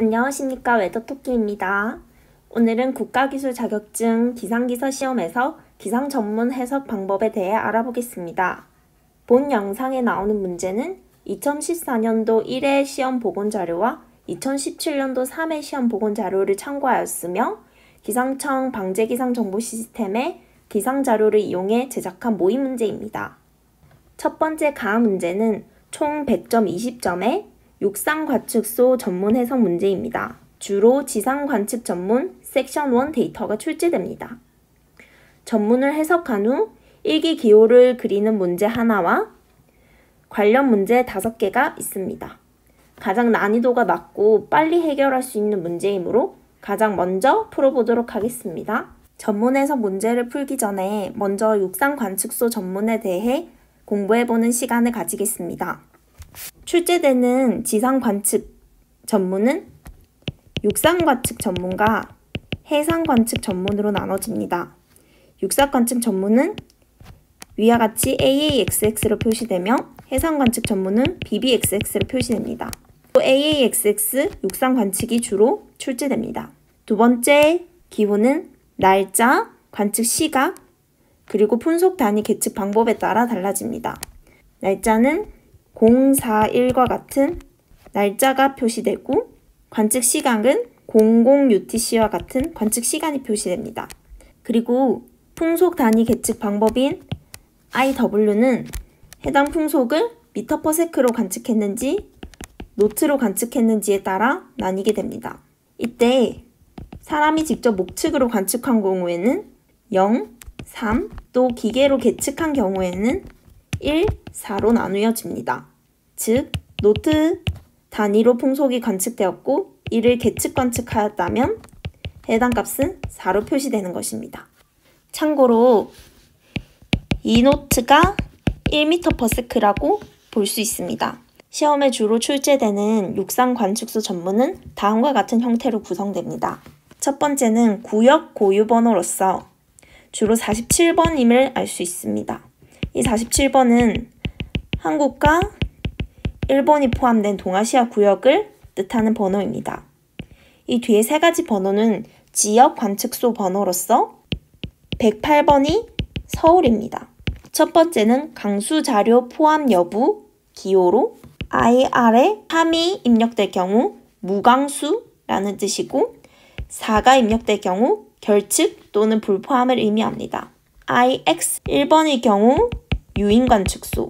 안녕하십니까, 웨더토끼입니다. 오늘은 국가기술 자격증 기상기사 시험에서 기상 전문 해석 방법에 대해 알아보겠습니다. 본 영상에 나오는 문제는 2014년도 1회 시험 보건 자료와 2017년도 3회 시험 보건 자료를 참고하였으며 기상청 방재기상정보시스템의 기상 자료를 이용해 제작한 모의 문제입니다. 첫 번째 가하 문제는 총 100점 20점에 육상관측소 전문 해석 문제입니다. 주로 지상관측 전문 섹션 1 데이터가 출제됩니다. 전문을 해석한 후 일기 기호를 그리는 문제 하나와 관련 문제 5개가 있습니다. 가장 난이도가 낮고 빨리 해결할 수 있는 문제이므로 가장 먼저 풀어보도록 하겠습니다. 전문 해석 문제를 풀기 전에 먼저 육상관측소 전문에 대해 공부해보는 시간을 가지겠습니다. 출제되는 지상관측 전문은 육상관측 전문과 해상관측 전문으로 나눠집니다. 육상관측 전문은 위와 같이 AAXX로 표시되며 해상관측 전문은 BBXX로 표시됩니다. AAXX 육상관측이 주로 출제됩니다. 두 번째 기호는 날짜, 관측 시각, 그리고 분속 단위 계측 방법에 따라 달라집니다. 날짜는 041과 같은 날짜가 표시되고 관측 시간은 00UTC와 같은 관측 시간이 표시됩니다. 그리고 풍속 단위 계측 방법인 IW는 해당 풍속을 미터/세크로 관측했는지 노트로 관측했는지에 따라 나뉘게 됩니다. 이때 사람이 직접 목측으로 관측한 경우에는 0, 3, 또 기계로 계측한 경우에는 1, 4로 나누어집니다. 즉, 노트 단위로 풍속이 관측되었고 1을 계측 관측하였다면 해당 값은 4로 표시되는 것입니다. 참고로 이 노트가 1m/s라고 볼 수 있습니다. 시험에 주로 출제되는 육상관측소 전문은 다음과 같은 형태로 구성됩니다. 첫 번째는 구역 고유 번호로서 주로 47번임을 알 수 있습니다. 이 47번은 한국과 일본이 포함된 동아시아 구역을 뜻하는 번호입니다. 이 뒤에 세 가지 번호는 지역 관측소 번호로서 108번이 서울입니다. 첫 번째는 강수 자료 포함 여부 기호로 IR에 3이 입력될 경우 무강수라는 뜻이고 4가 입력될 경우 결측 또는 불포함을 의미합니다. IX 1번의 경우 유인관측소,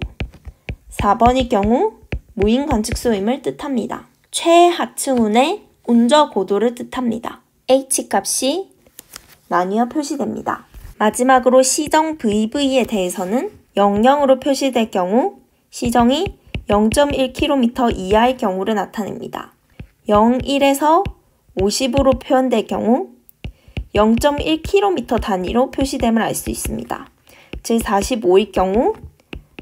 4번의 경우 무인관측소임을 뜻합니다. 최하층운의 운저 고도를 뜻합니다. H값이 나뉘어 표시됩니다. 마지막으로 시정 VV에 대해서는 00으로 표시될 경우 시정이 0.1km 이하의 경우를 나타냅니다. 01에서 50으로 표현될 경우 0.1km 단위로 표시됨을 알 수 있습니다. 즉 45일 경우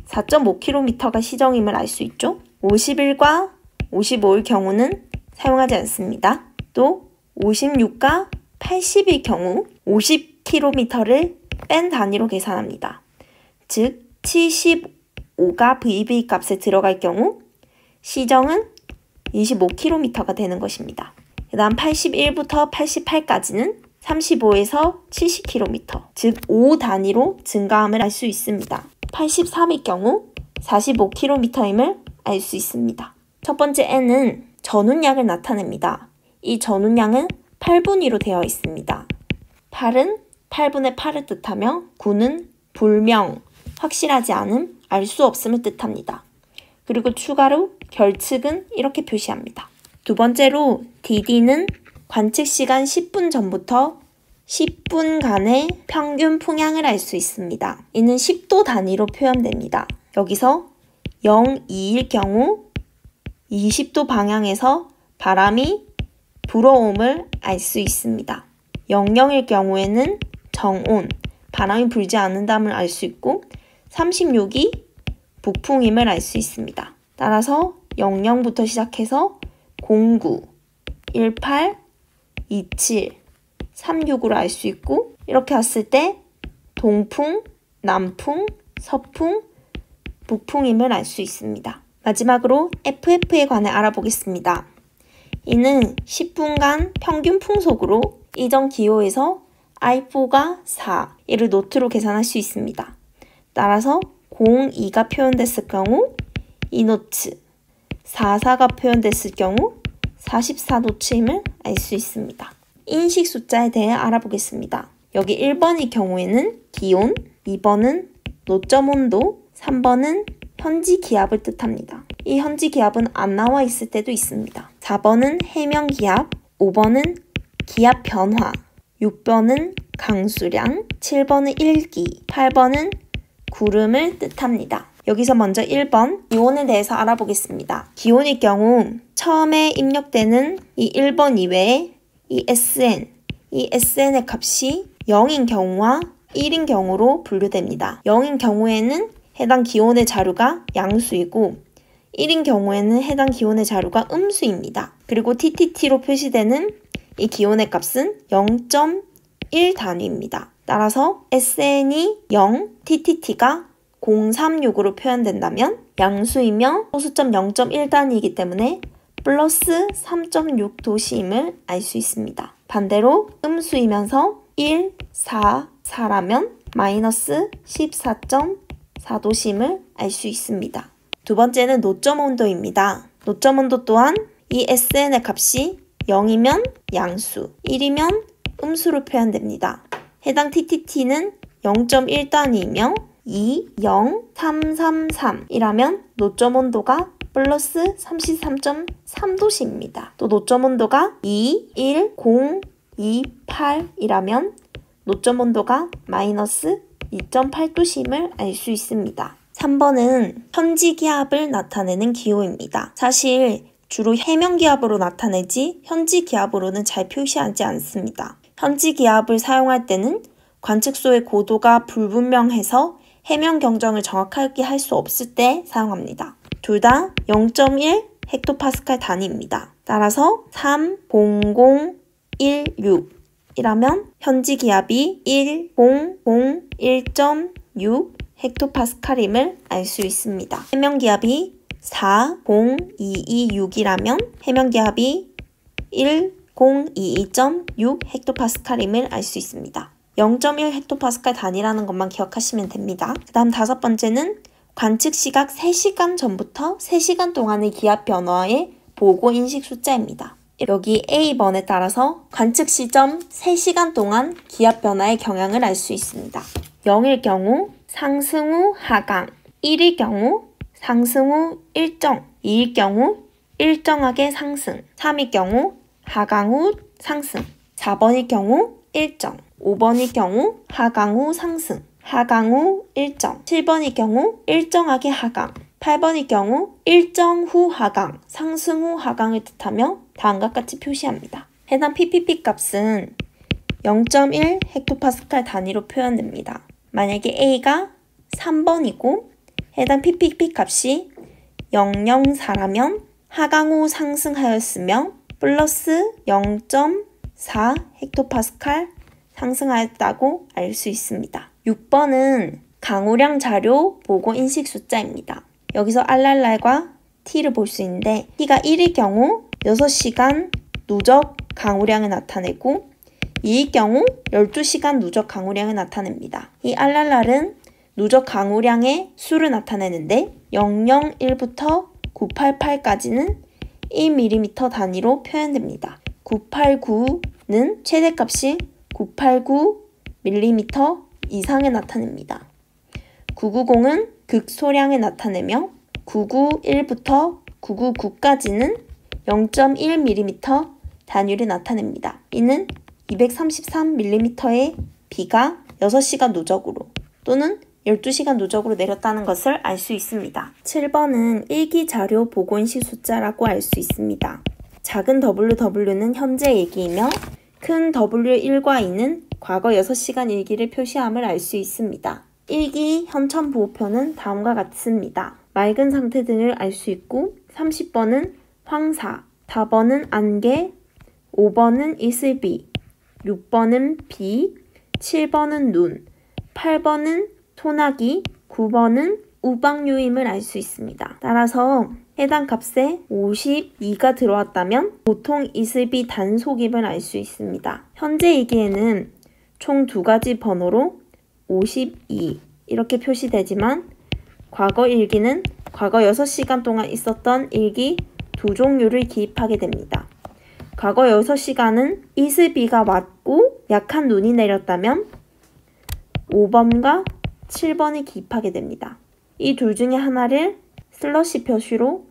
4.5km가 시정임을 알 수 있죠. 51과 55일 경우는 사용하지 않습니다. 또 56과 80일 경우 50km를 뺀 단위로 계산합니다. 즉 75가 VB 값에 들어갈 경우 시정은 25km가 되는 것입니다. 그 다음 81부터 88까지는 35에서 70km, 즉 5 단위로 증가함을 알 수 있습니다. 83일 경우 45km임을 알 수 있습니다. 첫 번째 N은 전운량을 나타냅니다. 이 전운량은 8분위로 되어 있습니다. 8은 8분의 8을 뜻하며 9는 불명, 확실하지 않음, 알 수 없음을 뜻합니다. 그리고 추가로 결측은 이렇게 표시합니다. 두 번째로 DD는 관측 시간 10분 전부터 10분간의 평균 풍향을 알 수 있습니다. 이는 10도 단위로 표현됩니다. 여기서 0,2일 경우 20도 방향에서 바람이 불어옴을 알 수 있습니다. 00일 경우에는 정온, 바람이 불지 않는다음을 알 수 있고 36이 북풍임을 알 수 있습니다. 따라서 00부터 시작해서 09, 18, 27, 36으로 알 수 있고 이렇게 왔을 때 동풍, 남풍, 서풍, 북풍임을 알 수 있습니다. 마지막으로 FF에 관해 알아보겠습니다. 이는 10분간 평균 풍속으로 이전 기호에서 I4가 4, 이를 노트로 계산할 수 있습니다. 따라서 02가 표현됐을 경우 이 노트, 44가 표현됐을 경우 44노트임을 알 수 있습니다. 인식 숫자에 대해 알아보겠습니다. 여기 1번의 경우에는 기온, 2번은 노점 온도, 3번은 현지 기압을 뜻합니다. 이 현지 기압은 안 나와 있을 때도 있습니다. 4번은 해명 기압, 5번은 기압 변화, 6번은 강수량, 7번은 일기, 8번은 구름을 뜻합니다. 여기서 먼저 1번 기온에 대해서 알아보겠습니다. 기온의 경우 처음에 입력되는 이 1번 이외에 이 SN의 값이 0인 경우와 1인 경우로 분류됩니다. 0인 경우에는 해당 기온의 자료가 양수이고 1인 경우에는 해당 기온의 자료가 음수입니다. 그리고 TTT로 표시되는 이 기온의 값은 0.1 단위입니다. 따라서 SN이 0, TTT가 036으로 표현된다면 양수이며 소수점 0.1 단위이기 때문에 플러스 3.6 도시임을 알 수 있습니다. 반대로 음수이면서 1, 4, 4라면 마이너스 14.4 도시임을 알 수 있습니다. 두 번째는 노점 온도입니다. 노점 온도 또한 이 SN의 값이 0이면 양수, 1이면 음수로 표현됩니다. 해당 TTT는 0.1 단위이며 2, 0, 3, 3, 3이라면 노점 온도가 플러스 33.3도씨입니다. 또 노점 온도가 2, 1, 0, 2, 8이라면 노점 온도가 마이너스 2.8도씨임을 알 수 있습니다. 3번은 현지 기압을 나타내는 기호입니다. 사실 주로 해명 기압으로 나타내지 현지 기압으로는 잘 표시하지 않습니다. 현지 기압을 사용할 때는 관측소의 고도가 불분명해서 해명 경정을 정확하게 할 수 없을 때 사용합니다. 둘 다 0.1 헥토파스칼 단위입니다. 따라서 30016이라면 현지 기압이 1001.6 헥토파스칼임을 알 수 있습니다. 해명 기압이 40226이라면 해명 기압이 1022.6 헥토파스칼임을 알 수 있습니다. 0.1 헥토파스칼 단위라는 것만 기억하시면 됩니다. 그 다음 다섯 번째는 관측 시각 3시간 전부터 3시간 동안의 기압 변화의 보고 인식 숫자입니다. 여기 A번에 따라서 관측 시점 3시간 동안 기압 변화의 경향을 알 수 있습니다. 0일 경우 상승 후 하강, 1일 경우 상승 후 일정, 2일 경우 일정하게 상승, 3일 경우 하강 후 상승, 4번일 경우 일정, 5번일 경우 하강 후 상승, 하강 후 일정, 7번일 경우 일정하게 하강, 8번일 경우 일정 후 하강, 상승 후 하강을 뜻하며 다음과 같이 표시합니다. 해당 PPP 값은 0.1 헥토파스칼 단위로 표현됩니다. 만약에 A가 3번이고 해당 PPP 값이 004라면 하강 후 상승하였으며 플러스 0.4 헥토파스칼 상승하였다고 알 수 있습니다. 6번은 강우량 자료 보고 인식 숫자입니다. 여기서 RRR과 T를 볼 수 있는데 T가 1일 경우 6시간 누적 강우량을 나타내고 2일 경우 12시간 누적 강우량을 나타냅니다. 이 RRR은 누적 강우량의 수를 나타내는데 001부터 988까지는 1mm 단위로 표현됩니다. 989는 최대값이 989mm 이상을 나타냅니다. 990은 극소량을 나타내며 991부터 999까지는 0.1mm 단위를 나타냅니다. 이는 233mm의 비가 6시간 누적으로 또는 12시간 누적으로 내렸다는 것을 알 수 있습니다. 7번은 일기자료 보고인식 숫자라고 알 수 있습니다. 작은 WW는 현재 일기이며 큰 W1과 2는 과거 6시간 일기를 표시함을 알 수 있습니다. 일기 현천 부호표는 다음과 같습니다. 맑은 상태 등을 알 수 있고 30번은 황사, 4번은 안개, 5번은 이슬비, 6번은 비, 7번은 눈, 8번은 소나기, 9번은 우박요임을 알 수 있습니다. 따라서 해당 값에 52가 들어왔다면 보통 이슬비 단속임을 알 수 있습니다. 현재 일기에는 총 2가지 번호로 52 이렇게 표시되지만 과거 일기는 과거 6시간 동안 있었던 일기 2종류를 기입하게 됩니다. 과거 6시간은 이슬비가 왔고 약한 눈이 내렸다면 5번과 7번을 기입하게 됩니다. 이 둘 중에 하나를 슬러시 표시로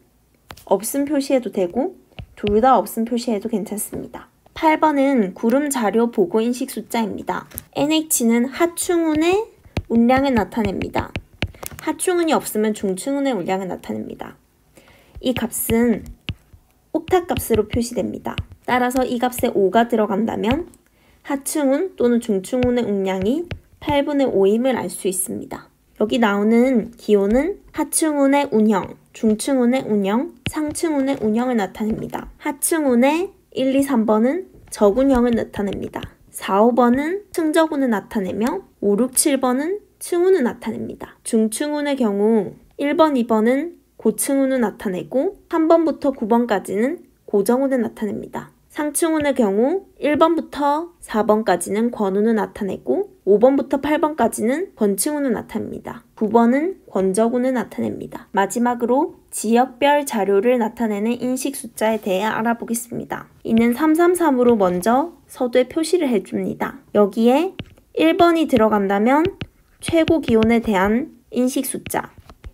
없음 표시해도 되고 둘 다 없음 표시해도 괜찮습니다. 8번은 구름 자료 보고 인식 숫자입니다. NH는 하충운의 운량을 나타냅니다. 하충운이 없으면 중충운의 운량을 나타냅니다. 이 값은 옥타 값으로 표시됩니다. 따라서 이 값에 5가 들어간다면 하충운 또는 중충운의 운량이 8분의 5임을 알 수 있습니다. 여기 나오는 기호는 하충운의 운형, 중충운의 운형, 상충운의 운형을 나타냅니다. 하충운의 1, 2, 3번은 적운형을 나타냅니다. 4, 5번은 승적운을 나타내며 5, 6, 7번은 충운을 나타냅니다. 중충운의 경우 1번, 2번은 고충운을 나타내고 3번부터 9번까지는 고정운을 나타냅니다. 상충운의 경우 1번부터 4번까지는 권운을 나타내고 5번부터 8번까지는 권충운을 나타냅니다. 9번은 권적운을 나타냅니다. 마지막으로 지역별 자료를 나타내는 인식 숫자에 대해 알아보겠습니다. 이는 333으로 먼저 서두에 표시를 해줍니다. 여기에 1번이 들어간다면 최고 기온에 대한 인식 숫자,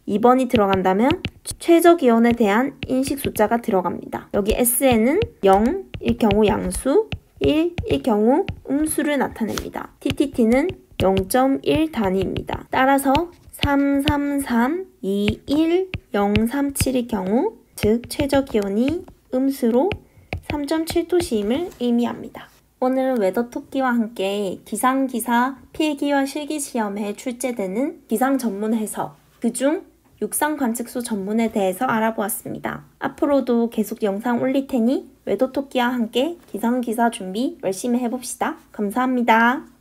2번이 들어간다면 최저 기온에 대한 인식 숫자가 들어갑니다. 여기 S에는 0일 경우 양수, 1일 경우 음수를 나타냅니다. TTT는 0.1 단위입니다. 따라서 333, 21, 037의 경우 즉 최저 기온이 음수로 3.7도씨임을 의미합니다. 오늘은 웨더토끼와 함께 기상기사 필기와 실기시험에 출제되는 기상 전문 해석, 그중 육상 관측소 전문에 대해서 알아보았습니다. 앞으로도 계속 영상 올릴 테니 웨더토끼와 함께 기상기사 준비 열심히 해봅시다. 감사합니다.